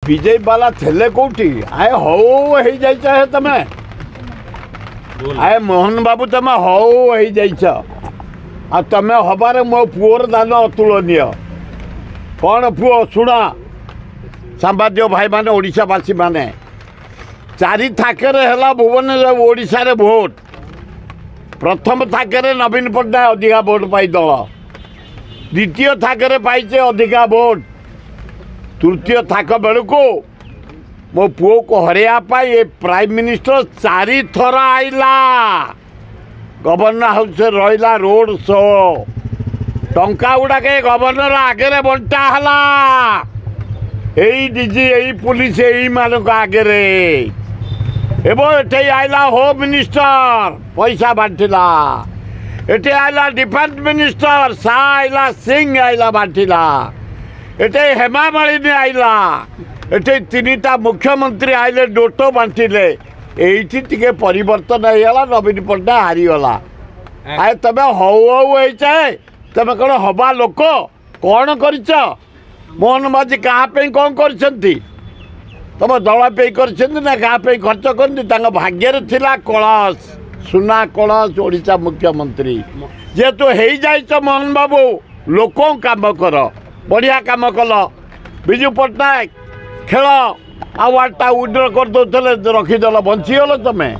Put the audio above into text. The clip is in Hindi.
विजय बाला थे कौटी आए हौ हो जाए तमे आए मोहन बाबू तमे हौ हो जाइछ आ तमे हबारे मो पुओर दान अतुलनीय कौन पुओ शुण सांबादिक भाई माने ओडिशावासी माने चारि थाके है भुवन ओडिशा रे भोट प्रथम थाके नवीन पट्टनायक अधिका भोट पाई दल द्वितीय थाके पाइचे अधिका भोट तृतीय थाक बेलू मो पुओ को हरैया ये प्राइम मिनिस्टर 4 थर आइला गवर्नर हाउस रहा रोड शो टंका गुड़ाक गवर्नर आगे बंटा है डीजी यही पुलिस यही मानक आगे एवं ये आइला होम मिनिस्टर पैसा बांटिला ये आइला डिफेन्स मिनिस्टर सा आइला सिंह आइला बांटिला ये हेमा मालिनी आइला ये 3टा मुख्यमंत्री आइले डोटो बांटिले एठी टिके परिवर्तन होगा नवीन पट्टनायक हारीगला आए तमें हौ हौ तमें कौन हवा लोक कौन कर मोहन माझी क्या कौन कर तुम दल पे ना क्या खर्च कर भाग्य थिला कलश सुना कलश ओडिशा मुख्यमंत्री जेहेतु हो जाइछ मोहन बाबू लोक काम कर बढ़िया काम कल विजु पट्टनायक खेल आवार्डटा उड्र कर दो रखीदेल बंचीगल तुम्हें।